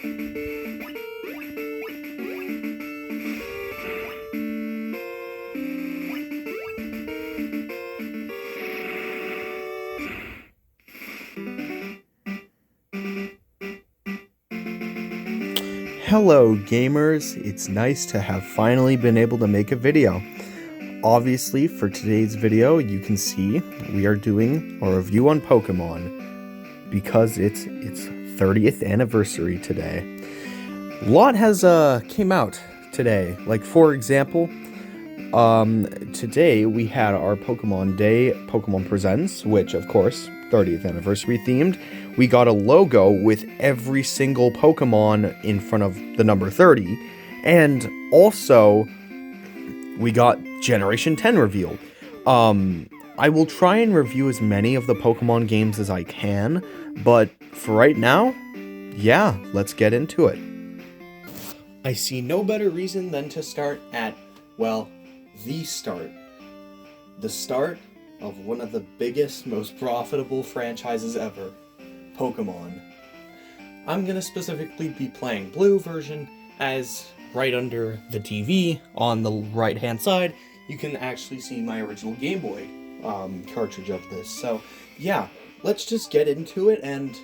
Hello gamers, it's nice to have finally been able to make a video. Obviously, for today's video, you can see we are doing a review on Pokemon because it's its 30th anniversary today. A lot has came out today. Like, for example, today we had our Pokemon Day, Pokemon Presents, which of course 30th anniversary themed. We got a logo with every single Pokemon in front of the number 30, and also we got Generation 10 revealed. I will try and review as many of the Pokemon games as I can, but for right now, yeah, let's get into it. I see no better reason than to start at, well, the start. The start of one of the biggest, most profitable franchises ever, Pokemon. I'm gonna specifically be playing Blue version, as right under the TV on the right hand side you can actually see my original Game Boy cartridge of this. So yeah, let's just get into it, and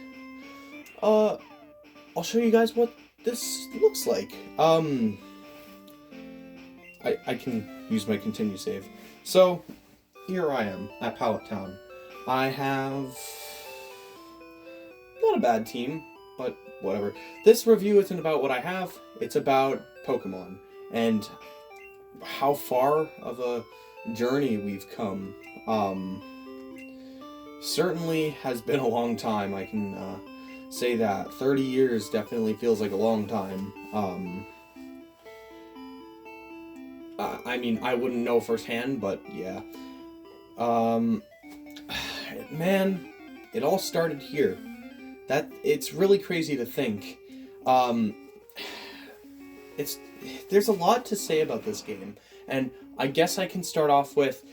I'll show you guys what this looks like. I can use my continue save. So here I am at Pallet Town. I have not a bad team, but whatever. This review isn't about what I have, it's about Pokemon and how far of a journey we've come. Certainly has been a long time, I can say that. 30 years definitely feels like a long time. I mean, I wouldn't know firsthand, but yeah. Man, it all started here. It's really crazy to think. There's a lot to say about this game, and I guess I can start off with,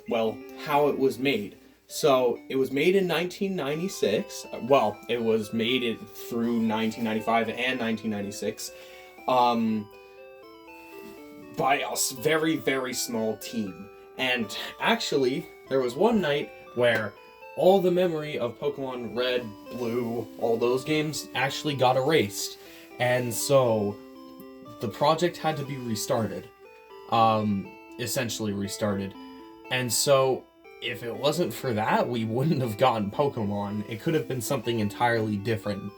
well, how it was made. So, it was made in 1996. Well, it was made through 1995 and 1996. By a very, very small team. And actually, there was one night where all the memory of Pokemon Red, Blue, all those games actually got erased. And so the project had to be restarted. Essentially restarted. And so if it wasn't for that, we wouldn't have gotten Pokemon. It could have been something entirely different.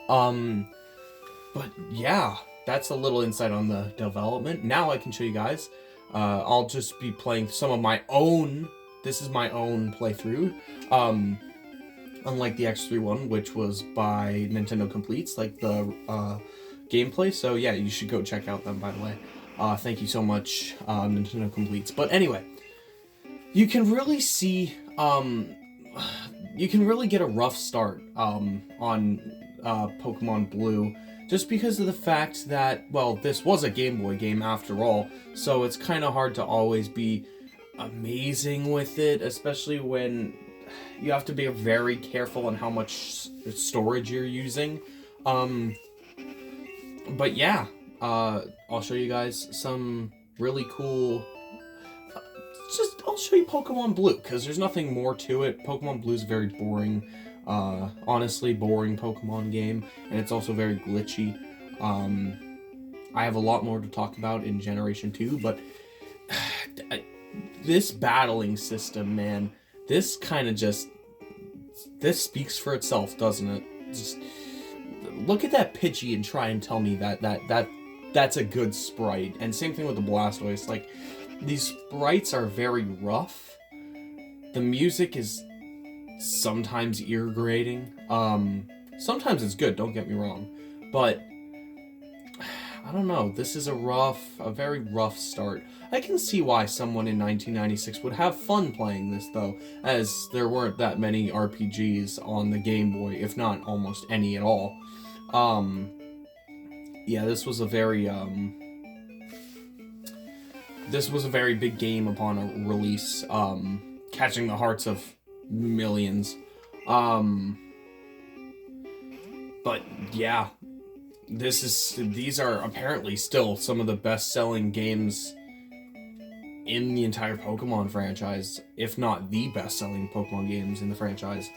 But yeah, that's a little insight on the development. Now I can show you guys. I'll just be playing some of my own. This is my own playthrough. Unlike the X3 one, which was by Nintendo Completes, like the gameplay. So yeah, you should go check out them, by the way. Thank you so much, Nintendo Completes. But anyway, you can really see, you can really get a rough start on Pokemon Blue, just because of the fact that, well, this was a Game Boy game after all, so it's kind of hard to always be amazing with it, especially when you have to be very careful on how much storage you're using. But yeah, I'll show you guys some really cool... I'll show you Pokemon Blue, because there's nothing more to it. Pokemon Blue is very boring. Honestly, boring Pokemon game, and it's also very glitchy. I have a lot more to talk about in Generation 2, but this battling system, man, this kind of this speaks for itself, doesn't it? Just look at that Pidgey and try and tell me that's a good sprite. And same thing with the Blastoise. Like, these sprites are very rough. The music is sometimes ear-grating. Sometimes it's good, don't get me wrong. But I don't know, this is a very rough start. I can see why someone in 1996 would have fun playing this, though, as there weren't that many RPGs on the Game Boy, if not almost any at all. Yeah, this was a very big game upon a release, catching the hearts of millions. But yeah, these are apparently still some of the best-selling games in the entire Pokemon franchise, if not the best-selling Pokemon games in the franchise.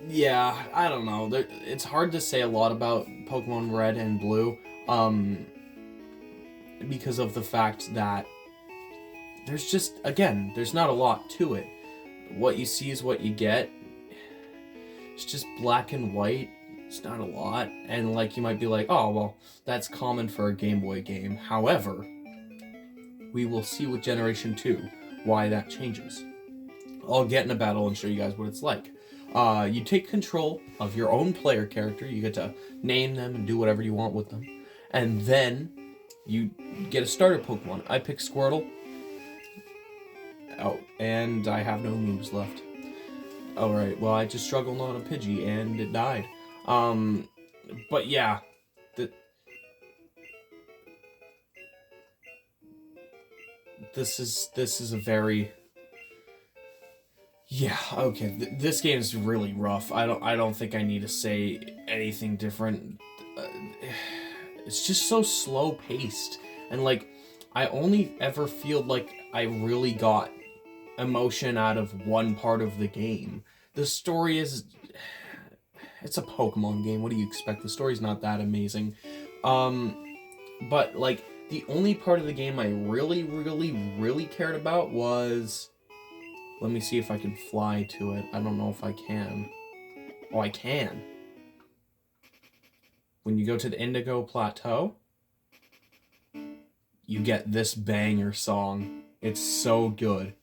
Yeah, I don't know. It's hard to say a lot about Pokemon Red and Blue, because of the fact that there's not a lot to it. What you see is what you get. It's just black and white. It's not a lot. And like, you might be like, oh, well, that's common for a Game Boy game. However, we will see with Generation 2 why that changes. I'll get in a battle and show you guys what it's like. You take control of your own player character. You get to name them and do whatever you want with them. And then you get a starter Pokemon. I pick Squirtle. Oh, and I have no moves left. Alright, well, I just struggled on a Pidgey and it died. But yeah. This is a very... Yeah, okay, this game is really rough. I don't think I need to say anything different. It's just so slow paced, and like, I only ever feel like I really got emotion out of one part of the game. The story is... It's a Pokemon game, what do you expect? The story's not that amazing. But like, the only part of the game I really, really, really cared about was... Let me see if I can fly to it. I don't know if I can. Oh, I can. When you go to the Indigo Plateau, you get this banger song. It's so good.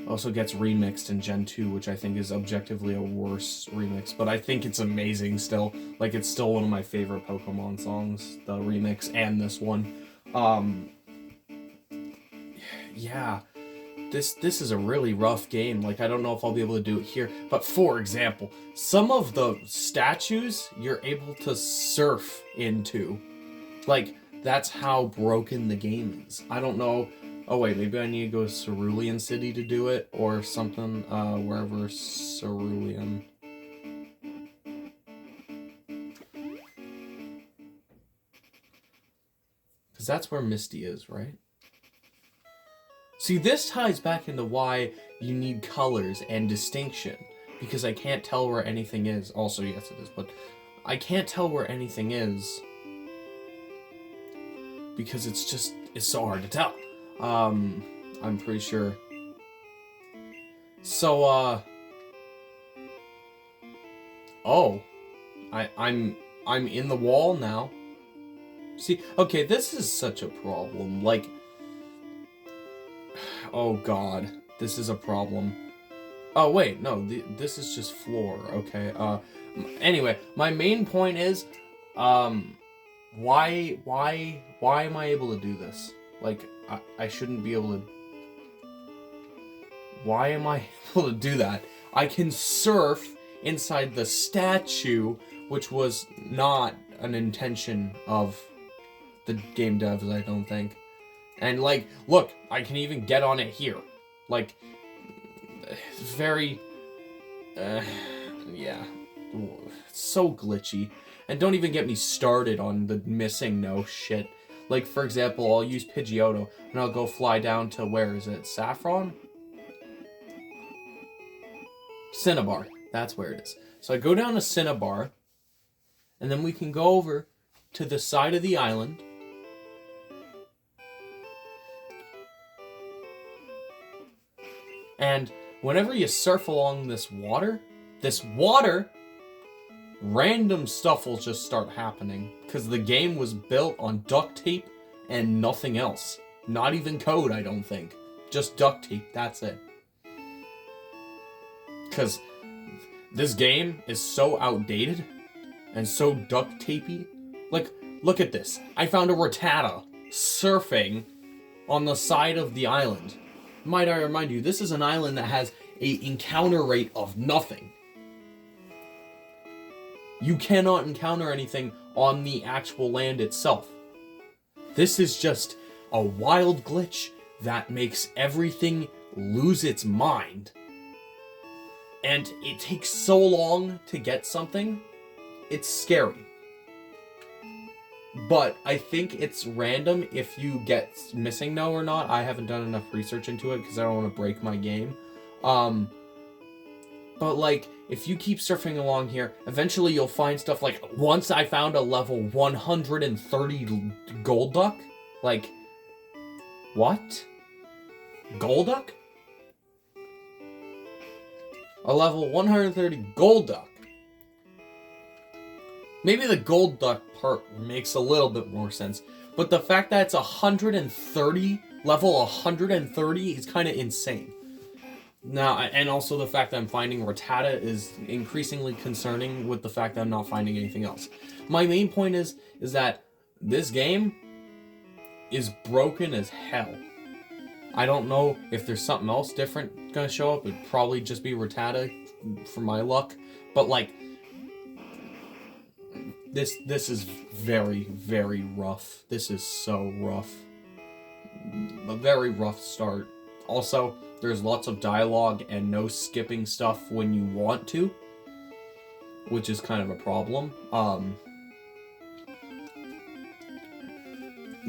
Also gets remixed in Gen 2, which I think is objectively a worse remix, but I think it's amazing still. Like, it's still one of my favorite Pokemon songs, the remix and this one. Yeah. This is a really rough game. Like, I don't know if I'll be able to do it here. But for example, some of the statues you're able to surf into. Like, that's how broken the game is. I don't know. Oh wait, maybe I need to go to Cerulean City to do it, or something, wherever Cerulean. Because that's where Misty is, right? See, this ties back into why you need colors and distinction, because I can't tell where anything is. Also, yes it is, but I can't tell where anything is because it's so hard to tell. I'm pretty sure. So, oh, I'm in the wall now. See, okay, this is such a problem. Like, oh god, this is a problem. Oh wait, no, this is just floor. Okay. Anyway, my main point is, why am I able to do this? Like, I shouldn't be able to. Why am I able to do that? I can surf inside the statue, which was not an intention of the game devs, I don't think. And like, look, I can even get on it here. Like, it's very, yeah, it's so glitchy. And don't even get me started on the missing no shit. Like, for example, I'll use Pidgeotto, and I'll go fly down to, where is it, Saffron? Cinnabar, that's where it is. So I go down to Cinnabar, and then we can go over to the side of the island. And whenever you surf along this water, random stuff will just start happening. Because the game was built on duct tape and nothing else. Not even code, I don't think. Just duct tape, that's it. Because this game is so outdated and so duct tapey. Like, look at this. I found a Rattata surfing on the side of the island. Might I remind you, this is an island that has an encounter rate of nothing. You cannot encounter anything on the actual land itself. This is just a wild glitch that makes everything lose its mind. and it takes so long to get something, it's scary. But I think it's random if you get missing no or not. I haven't done enough research into it because I don't want to break my game. But like, if you keep surfing along here, eventually you'll find stuff like, once I found a level 130 Golduck. Like, what? Golduck? A level 130 Golduck. Maybe the Golduck part makes a little bit more sense. But the fact that it's 130, level 130 is kind of insane. Now, and also the fact that I'm finding Rattata is increasingly concerning with the fact that I'm not finding anything else. My main point is that this game is broken as hell. I don't know if there's something else different gonna show up. It'd probably just be Rattata for my luck. But like, this is very, very rough. This is so rough. A very rough start. Also, there's lots of dialogue and no skipping stuff when you want to, which is kind of a problem.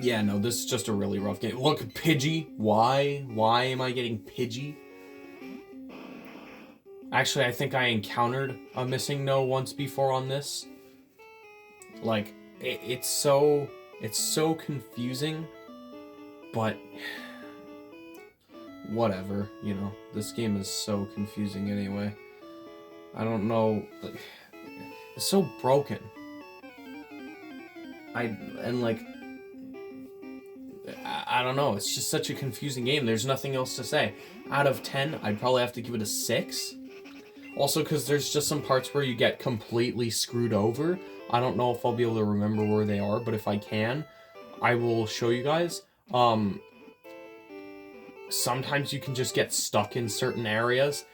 Yeah, no, this is just a really rough game. Look, Pidgey. Why? Why am I getting Pidgey? Actually, I think I encountered a missing no once before on this. Like, it's so confusing, but whatever, you know. This game is so confusing anyway. I don't know, like, it's so broken. I don't know, it's just such a confusing game. There's nothing else to say. Out of 10, I'd probably have to give it a 6. Also, because there's just some parts where you get completely screwed over. I don't know if I'll be able to remember where they are, but if I can, I will show you guys. Sometimes you can just get stuck in certain areas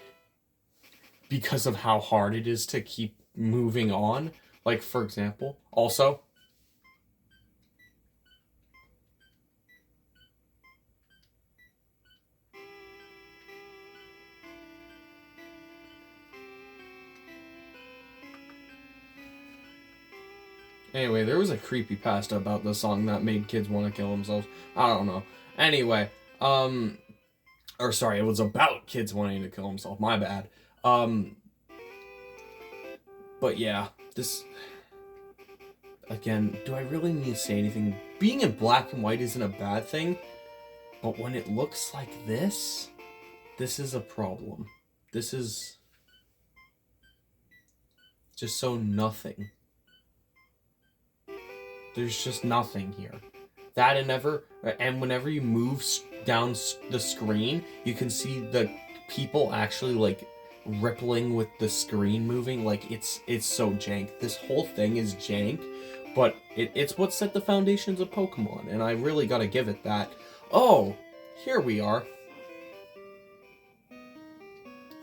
because of how hard it is to keep moving on. Like, for example, also... Anyway, there was a creepypasta about the song that made kids want to kill themselves. I don't know. Anyway, or sorry, it was about kids wanting to kill themselves. My bad. But yeah, this... Again, do I really need to say anything? Being in black and white isn't a bad thing, but when it looks like this is a problem. This is just so nothing. There's just nothing here. That and whenever you move down the screen, you can see the people actually like rippling with the screen moving. Like, it's so jank. This whole thing is jank, but it's what set the foundations of Pokemon, and I really gotta give it that. Oh, here we are.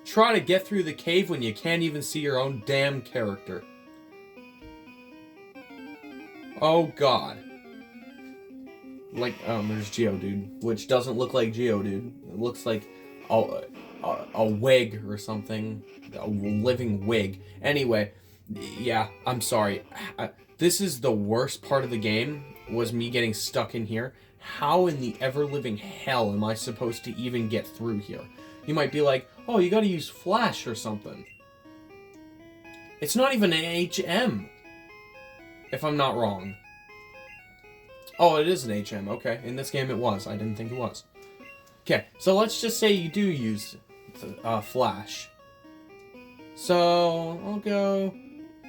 Try to get through the cave when you can't even see your own damn character. Oh god. Like, there's Geodude, which doesn't look like Geodude. It looks like a wig or something. A living wig. Anyway, yeah, I'm sorry. This is the worst part of the game, was me getting stuck in here. How in the ever-living hell am I supposed to even get through here? You might be like, oh, you gotta use Flash or something. It's not even an HM. If I'm not wrong. Oh, it is an HM. Okay, in this game it was. I didn't think it was. Okay, so let's just say you do use Flash. So, I'll go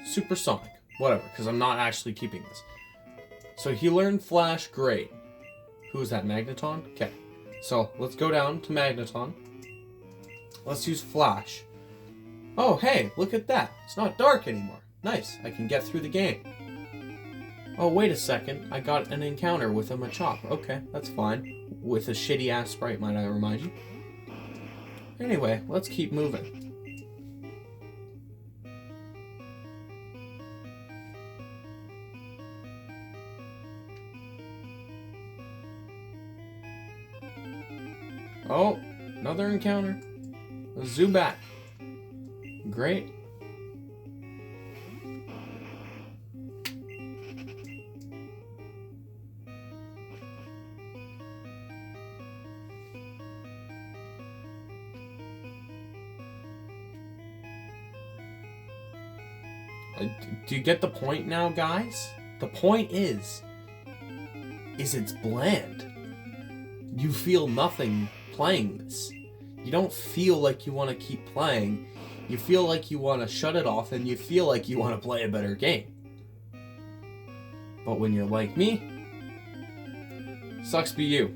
Supersonic. Whatever, because I'm not actually keeping this. So he learned Flash, great. Who is that, Magneton? Okay, so let's go down to Magneton. Let's use Flash. Oh, hey, look at that. It's not dark anymore. Nice, I can get through the game. Oh, wait a second. I got an encounter with a Machop. Okay, that's fine. With a shitty-ass sprite, might I remind you. Anyway, let's keep moving. Oh, another encounter. A Zubat. great. Do you get the point now, guys? The point is it's bland. You feel nothing playing this. You don't feel like you want to keep playing. You feel like you want to shut it off, and you feel like you want to play a better game. But when you're like me, sucks be you.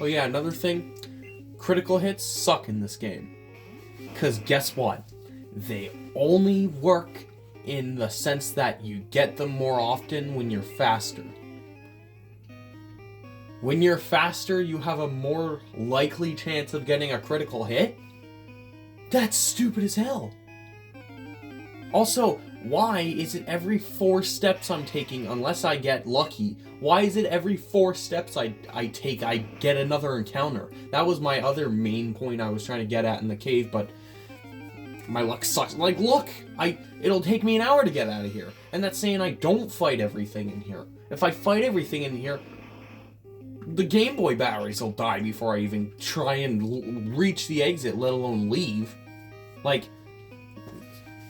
Oh yeah, another thing, critical hits suck in this game. Because guess what? They only work in the sense that you get them more often when you're faster. When you're faster, you have a more likely chance of getting a critical hit? That's stupid as hell. Also, why is it every 4 steps I'm taking, unless I get lucky, why is it every 4 steps I take, I get another encounter? That was my other main point I was trying to get at in the cave, but my luck sucks. Like, look! It'll take me an hour to get out of here. And that's saying I don't fight everything in here. If I fight everything in here, the Game Boy batteries will die before I even try and reach the exit, let alone leave. Like,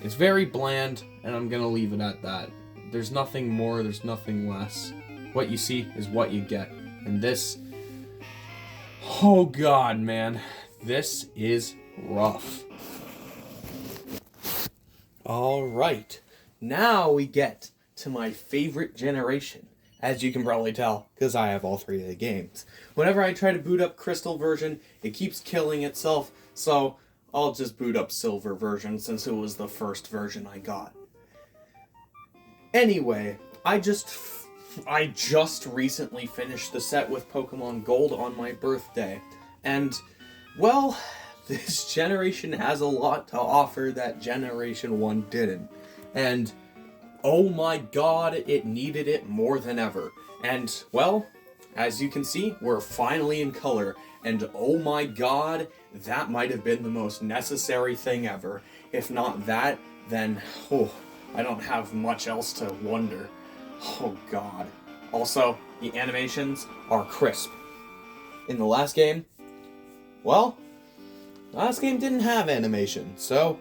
it's very bland, and I'm gonna leave it at that. There's nothing more, there's nothing less. What you see is what you get. And this... oh god, man. This is rough. Alright, now we get to my favorite generation, as you can probably tell, because I have all 3 of the games. Whenever I try to boot up Crystal version, it keeps killing itself, so I'll just boot up Silver version since it was the first version I got. Anyway, I just recently finished the set with Pokemon Gold on my birthday, and, well... this generation has a lot to offer that Generation 1 didn't. And, oh my god, it needed it more than ever. And, well, as you can see, we're finally in color. And oh my god, that might have been the most necessary thing ever. If not that, then, oh, I don't have much else to wonder. Oh god. Also, the animations are crisp. In the last game, well... last game didn't have animation, so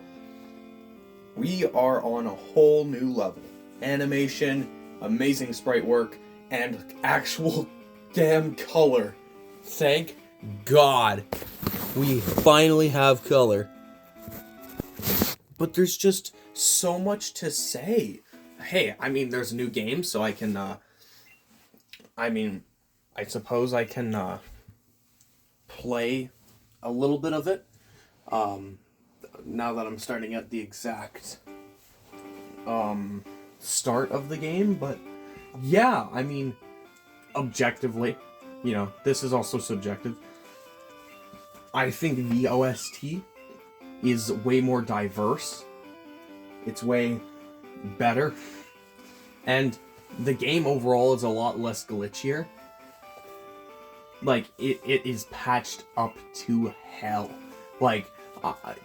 we are on a whole new level. Animation, amazing sprite work, and actual damn color. Thank God we finally have color. But there's just so much to say. Hey, I mean, there's a new game, so I can, I suppose I can, play a little bit of it. Now that I'm starting at the exact start of the game, but yeah, I mean, objectively, you know, this is also subjective. I think the OST is way more diverse. It's way better. And the game overall is a lot less glitchier. Like, it is patched up to hell. Like,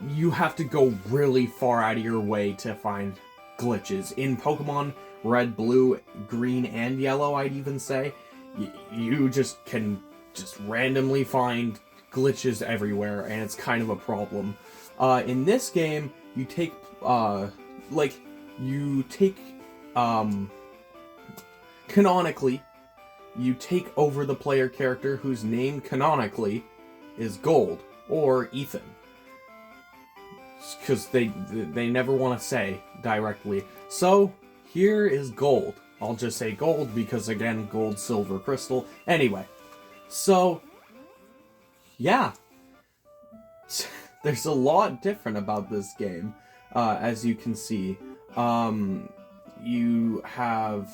you have to go really far out of your way to find glitches. In Pokemon Red, Blue, Green, and Yellow, I'd even say, you just can just randomly find glitches everywhere, and it's kind of a problem. In this game, you take, canonically, you take over the player character whose name canonically is Gold, or Ethan. Because they never want to say directly. So, here is Gold. I'll just say Gold because, again, Gold, Silver, Crystal. Anyway, so, yeah. There's a lot different about this game, as you can see. You have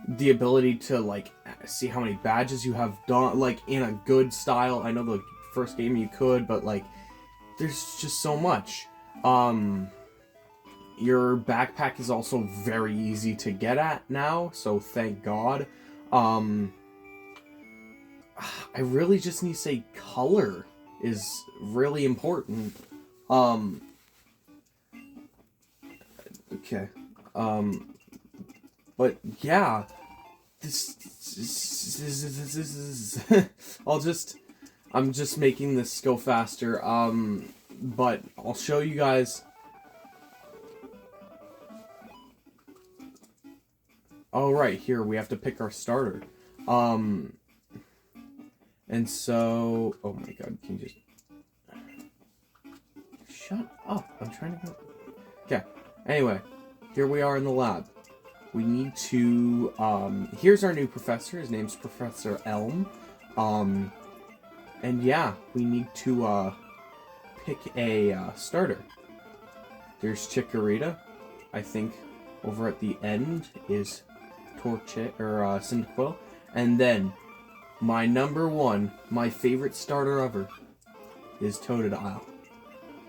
the ability to, like, see how many badges you have done, like, in a good style. I know the first game you could, but, like, there's just so much. Your backpack is also very easy to get at now, so thank God. I really just need to say color is really important. Okay. But yeah, this I'm just making this go faster. But I'll show you guys. Oh, right, here we have to pick our starter. And so, oh my god, can you just shut up? I'm trying to go. Okay. Anyway, here we are in the lab. We need to, here's our new professor. His name's Professor Elm. And yeah, we need to, pick a, starter. There's Chikorita. I think over at the end is Cyndaquil. And then, my number one, my favorite starter ever, is Totodile.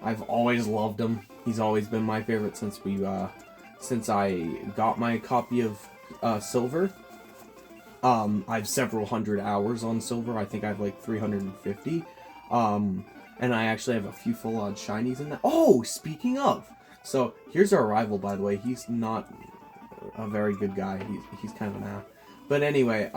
I've always loved him. He's always been my favorite since I got my copy of Silver. I have several hundred hours on Silver. I think I have like 350. And I actually have a few full-on shinies in that. Oh, speaking of! So, here's our rival, by the way. He's not a very good guy. He's kind of an ass. But anyway,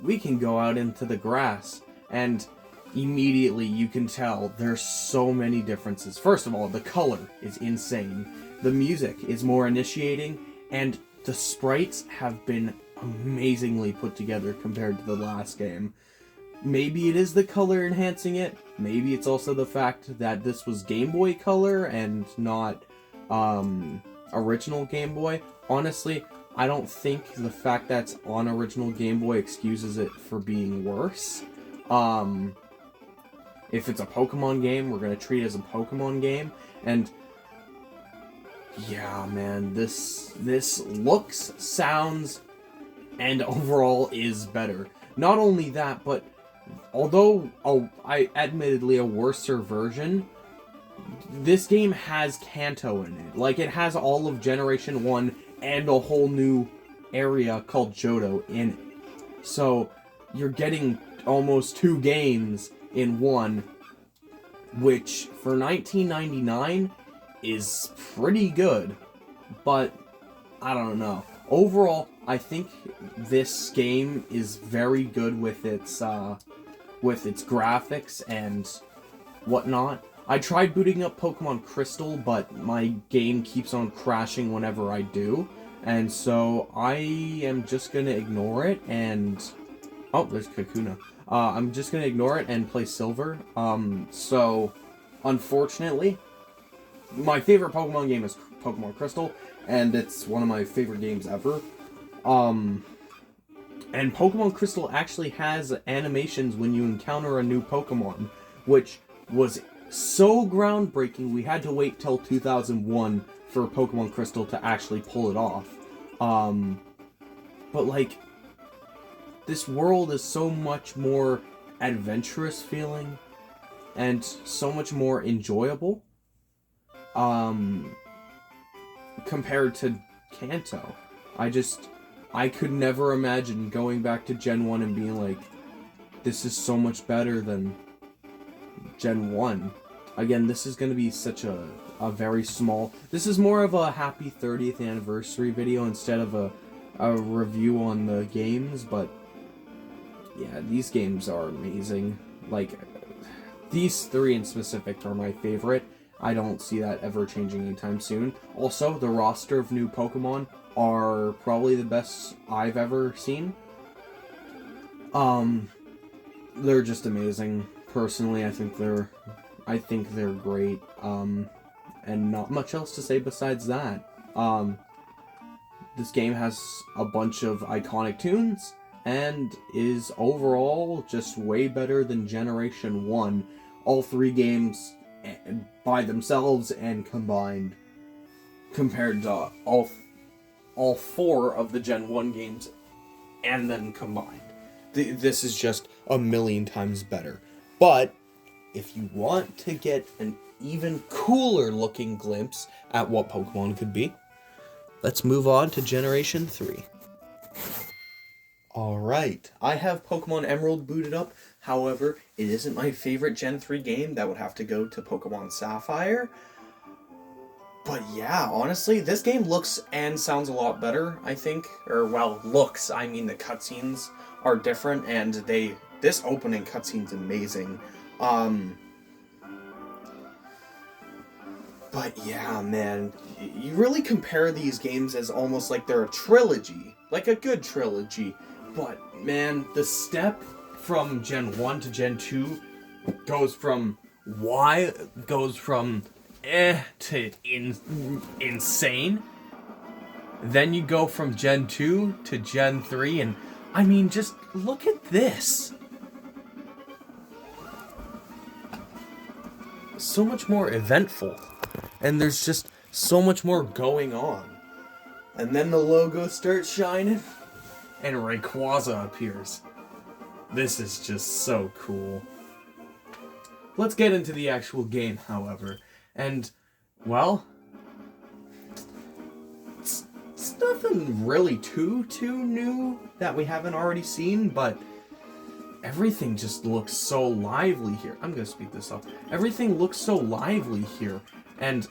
we can go out into the grass, and immediately you can tell there's so many differences. First of all, the color is insane. The music is more initiating, and the sprites have been amazingly put together compared to the last game. Maybe it is the color enhancing it. Maybe it's also the fact that this was Game Boy Color and not original Game Boy. Honestly, I don't think the fact that's on original Game Boy excuses it for being worse. If it's a Pokemon game, we're going to treat it as a Pokemon game. And yeah, man, this looks, sounds, and overall is better. Not only that, but although admittedly a worser version, this game has Kanto in it. Like, it has all of Generation 1 and a whole new area called Johto in it. So, you're getting almost 2 games in one, which for 1999 is pretty good, but I don't know. Overall, I think this game is very good with its graphics and whatnot. I tried booting up Pokemon Crystal, but my game keeps on crashing whenever I do, and so I am just gonna ignore it and... Oh, there's Kakuna. I'm just gonna ignore it and play Silver. So, unfortunately, my favorite Pokemon game is Pokemon Crystal, and it's one of my favorite games ever. And Pokemon Crystal actually has animations when you encounter a new Pokemon, which was so groundbreaking we had to wait till 2001 for Pokemon Crystal to actually pull it off. But like, this world is so much more adventurous feeling and so much more enjoyable compared to Kanto. I could never imagine going back to Gen 1 and being like, this is so much better than Gen 1. Again, this is going to be such a very small... This is more of a happy 30th anniversary video instead of a review on the games, but yeah, these games are amazing. Like, these 3 in specific are my favorite. I don't see that ever changing anytime soon. Also, the roster of new Pokemon are probably the best I've ever seen. They're just amazing. Personally, I think they're great. And not much else to say besides that. This game has a bunch of iconic tunes and is overall just way better than Generation 1. All 3 games by themselves and combined, compared to all 4 of the Gen 1 games and then combined. This is just a million times better. But if you want to get an even cooler looking glimpse at what Pokemon could be, let's move on to Generation 3. Alright, I have Pokemon Emerald booted up. However, it isn't my favorite Gen 3 game. That would have to go to Pokemon Sapphire. But But yeah, honestly, this game looks and sounds a lot better, I think. Or, well, looks. I mean, the cutscenes are different, and this opening cutscene's amazing. But yeah, man, you really compare these games as almost like they're a trilogy. Like a good trilogy. But, man, the step from Gen 1 to Gen 2 goes from to insane. Then you go from Gen 2 to Gen 3, and I mean, just look at this. So much more eventful. And there's just so much more going on. And then the logo starts shining, and Rayquaza appears. This is just so cool. Let's get into the actual game, however. And, well, it's nothing really too new that we haven't already seen, but everything just looks so lively here. I'm gonna speed this up. Everything looks so lively here, and,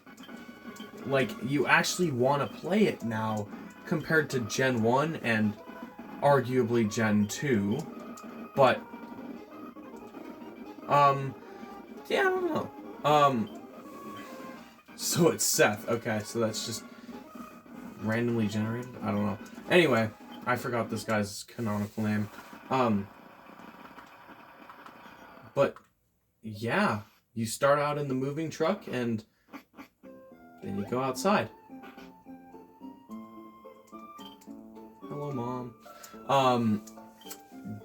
like, you actually want to play it now compared to Gen 1 and arguably Gen 2, but, yeah, I don't know. So it's Seth. Okay, so that's just randomly generated? I don't know. Anyway, I forgot this guy's canonical name. But, yeah, you start out in the moving truck, and then you go outside. Hello, Mom.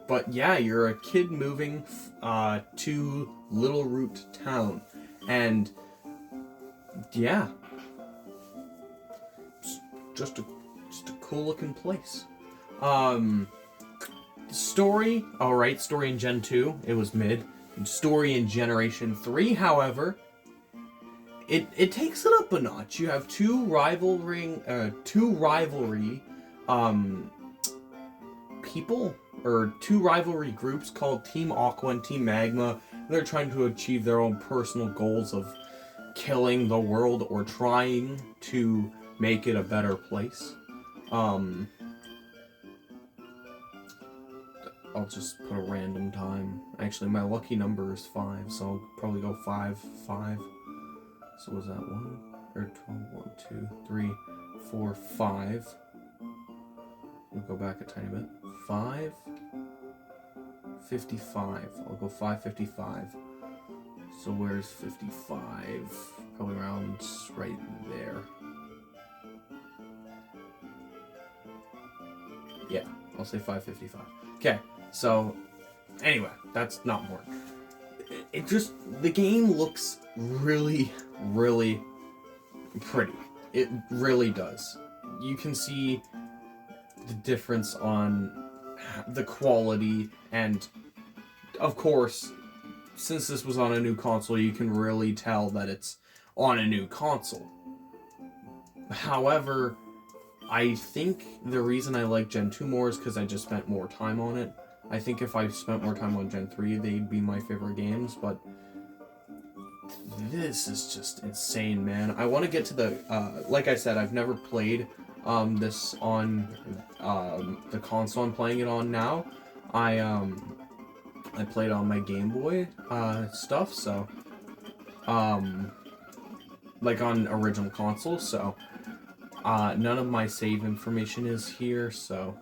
But yeah, you're a kid moving to Little Root Town, and yeah, it's just a cool looking place. Story, alright, story in Gen 2, it was mid. Story in Generation 3, however, it takes it up a notch. You have two rivalry people, or two rivalry groups called Team Aqua and Team Magma. They're trying to achieve their own personal goals of killing the world or trying to make it a better place. I'll just put a random time. Actually, my lucky number is 5, so I'll probably go 5, 5. So was that 1 or 12? 1, 2, 3, 4, 5. We'll go back a tiny bit. 5, 55. I'll go 555. So where's 55? Probably around right there. Yeah, I'll say 555. Okay, so anyway, that's not more. It just, the game looks really, really pretty. It really does. You can see the difference on the quality, and of course, since this was on a new console, you can really tell that it's on a new console. However, I think the reason I like Gen 2 more is because I just spent more time on it. I think if I spent more time on Gen 3, they'd be my favorite games, but this is just insane, man. I want to get to the, like I said, I've never played this on the console I'm playing it on now. I played on my Game Boy stuff, so like on original console, so none of my save information is here, so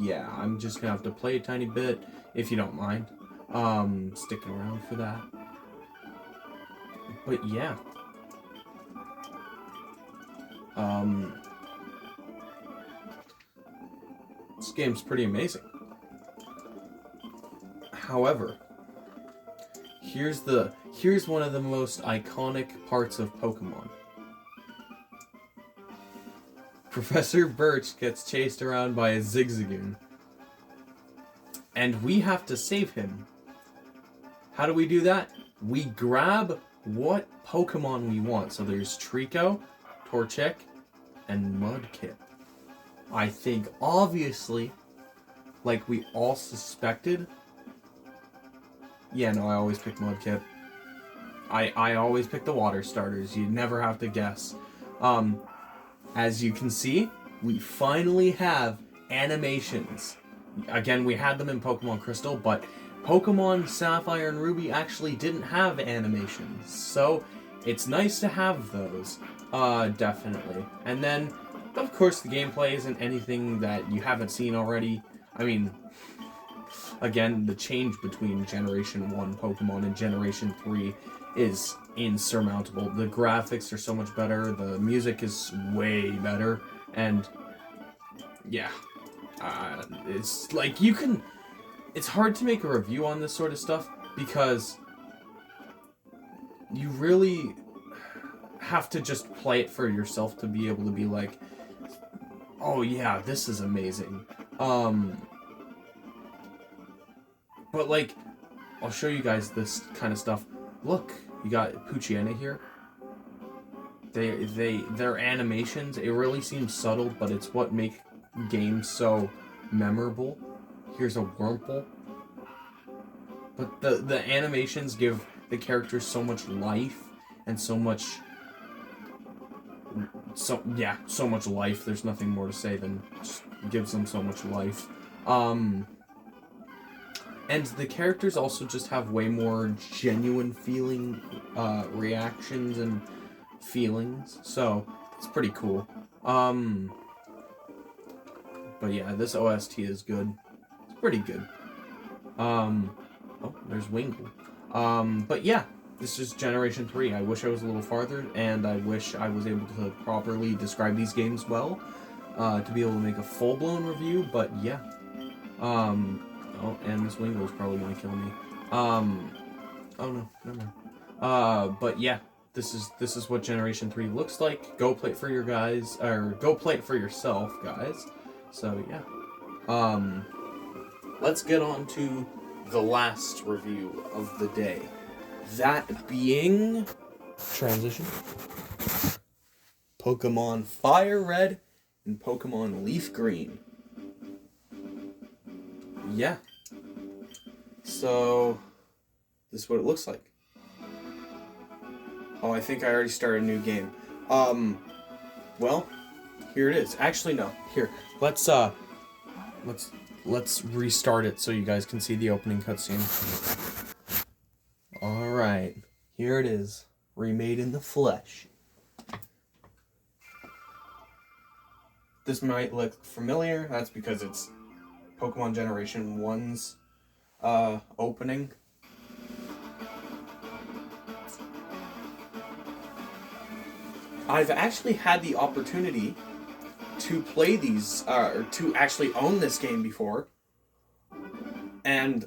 yeah, I'm just gonna have to play a tiny bit if you don't mind sticking around for that. But yeah, this game's pretty amazing. However, here's one of the most iconic parts of Pokemon. Professor Birch gets chased around by a Zigzagoon, and we have to save him. How do we do that? We grab what Pokemon we want. So there's Trico, Torchic, and Mudkip. I think, obviously, like we all suspected. Yeah, no, I always pick Mudkip. I always pick the water starters. You never have to guess. As you can see, we finally have animations. Again, we had them in Pokemon Crystal, but Pokemon Sapphire and Ruby actually didn't have animations. So it's nice to have those. Definitely. And then, of course, the gameplay isn't anything that you haven't seen already. I mean, again, the change between Generation 1 Pokemon and Generation 3 is insurmountable. The graphics are so much better, the music is way better, and yeah. It's like you can... It's hard to make a review on this sort of stuff because you really have to just play it for yourself to be able to be like, oh yeah, this is amazing. But like, I'll show you guys this kind of stuff. Look, you got Poochyena here. Their animations, it really seems subtle, but it's what make games so memorable. Here's a Wurmple. But the animations give the characters so much life and so much life. There's nothing more to say than just gives them so much life. And the characters also just have way more genuine feeling reactions and feelings. So it's pretty cool. But yeah, this OST is good. It's pretty good. Oh, there's Wingull. But yeah, this is Generation 3. I wish I was a little farther, and I wish I was able to properly describe these games well, to be able to make a full-blown review, but yeah. Oh, and this Wingull's probably gonna kill me. Oh no, never mind. But yeah, this is what Generation 3 looks like. Go play it for your guys, or go play it for yourself, guys. So yeah. Let's get on to the last review of the day. That being transition. Pokemon Fire Red and Pokemon Leaf Green. Yeah. So this is what it looks like. Oh, I think I already started a new game. Well, here it is. Actually, no. Here, let's restart it so you guys can see the opening cutscene. All right, here it is, remade in the flesh. This might look familiar. That's because it's Pokemon Generation 1's opening. I've actually had the opportunity to play these, or to actually own this game before. And,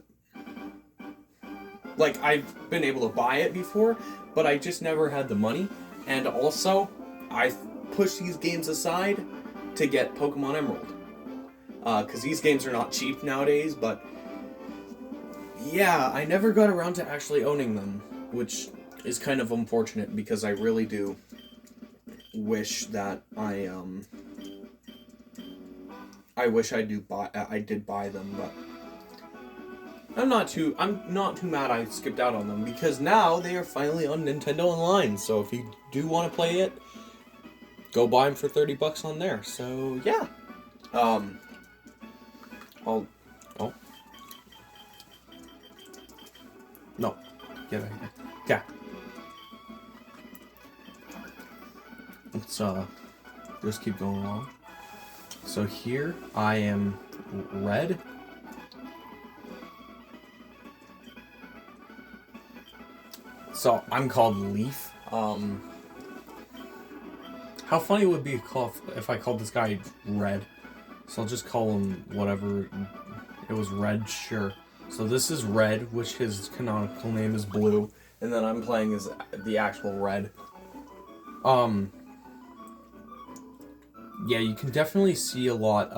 like, I've been able to buy it before, but I just never had the money. And also, I pushed these games aside to get Pokemon Emerald. Because these games are not cheap nowadays, but yeah, I never got around to actually owning them, which is kind of unfortunate because I really do wish that I wish I did buy them, but I'm not too mad I skipped out on them because now they are finally on Nintendo Online. So if you do want to play it, go buy them for $30 on there. So yeah. No. Get out of here. Yeah. Let's just keep going along. So here I am red. So I'm called Leaf. How funny would it be if I called this guy Red? So I'll just call him whatever. It was Red, sure. So this is Red, which his canonical name is Blue, and then I'm playing as the actual Red. Yeah, you can definitely see a lot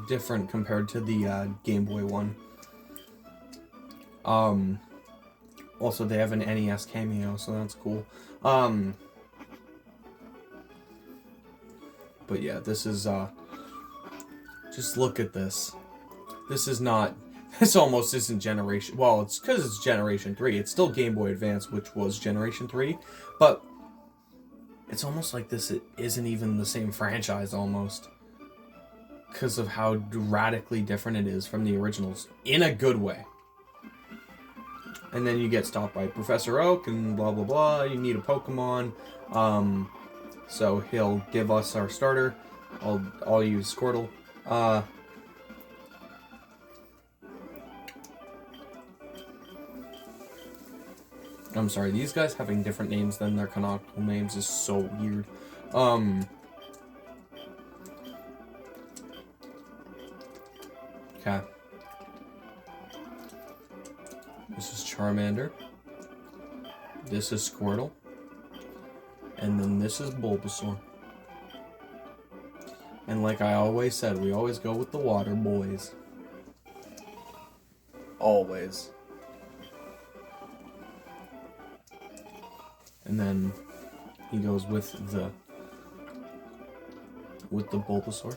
different compared to the Game Boy one. Also, they have an NES cameo, so that's cool. But yeah, this is just look at this. This is not This almost isn't generation... Well, it's because it's Generation 3. It's still Game Boy Advance, which was Generation 3. But it's almost like this isn't even the same franchise, almost. Because of how radically different it is from the originals. In a good way. And then you get stopped by Professor Oak and blah, blah, blah. You need a Pokemon. So he'll give us our starter. I'll use Squirtle. I'm sorry, these guys having different names than their canonical names is so weird. Okay. This is Charmander. This is Squirtle. And then this is Bulbasaur. And like I always said, we always go with the water boys. Always. And then he goes with the Bulbasaur.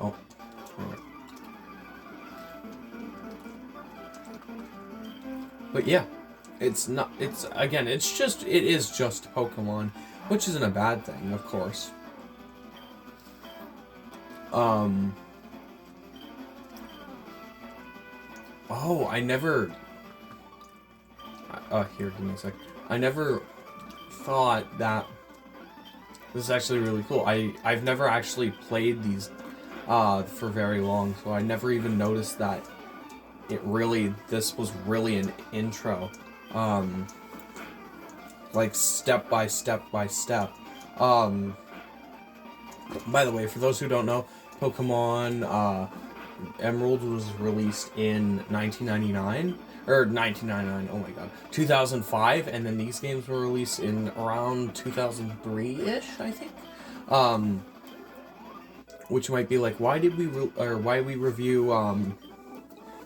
Oh, alright. But yeah, it is just Pokemon, which isn't a bad thing, of course. Oh, here, give me a sec. I never thought that... This is actually really cool. I've never actually played these for very long, so I never even noticed that this was really an intro. Like step by step by step. By the way, for those who don't know, Pokemon Emerald was released in 1999. Or 1999, oh my god. 2005, and then these games were released in around 2003-ish, I think. Which might be like, why we review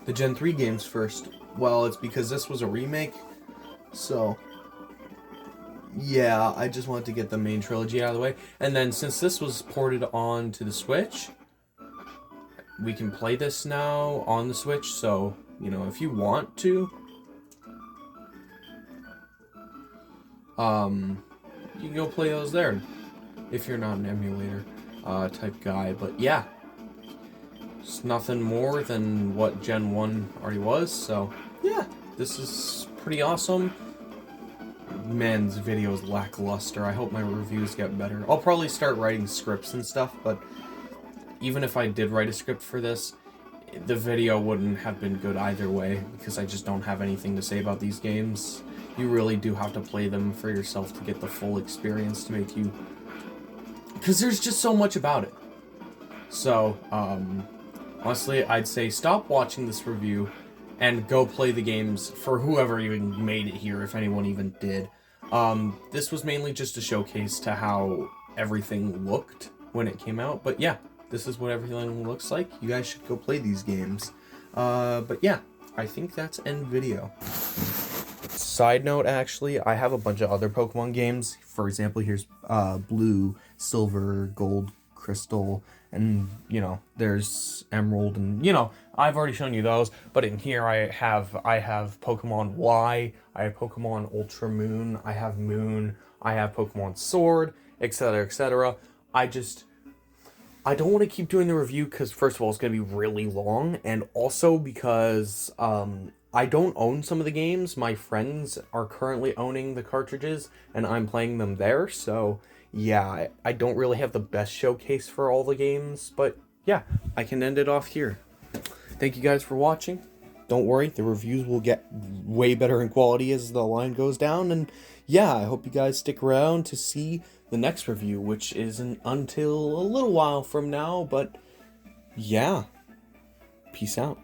the Gen 3 games first? Well, it's because this was a remake. So yeah, I just wanted to get the main trilogy out of the way. And then since this was ported on to the Switch, we can play this now on the Switch, so you know, if you want to, you can go play those there, if you're not an emulator type guy. But yeah, it's nothing more than what Gen 1 already was, so yeah, this is pretty awesome. Man, this video is lackluster. I hope my reviews get better. I'll probably start writing scripts and stuff, but even if I did write a script for this, the video wouldn't have been good either way, because I just don't have anything to say about these games. You really do have to play them for yourself to get the full experience to make you... Because there's just so much about it. So, honestly, I'd say stop watching this review and go play the games for whoever even made it here, if anyone even did. This was mainly just a showcase to how everything looked when it came out, but yeah. This is what everything looks like. You guys should go play these games. But yeah, I think that's end video. Side note, actually, I have a bunch of other Pokemon games. For example, here's Blue, Silver, Gold, Crystal, and, you know, there's Emerald, and, you know, I've already shown you those. But in here, I have Pokemon Y, I have Pokemon Ultra Moon, I have Moon, I have Pokemon Sword, etc., etc. I don't want to keep doing the review because, first of all, it's going to be really long, and also because I don't own some of the games. My friends are currently owning the cartridges, and I'm playing them there, so yeah, I don't really have the best showcase for all the games, but yeah, I can end it off here. Thank you guys for watching. Don't worry, the reviews will get way better in quality as the line goes down, and yeah, I hope you guys stick around to see the next review, which isn't until a little while from now, but yeah, peace out.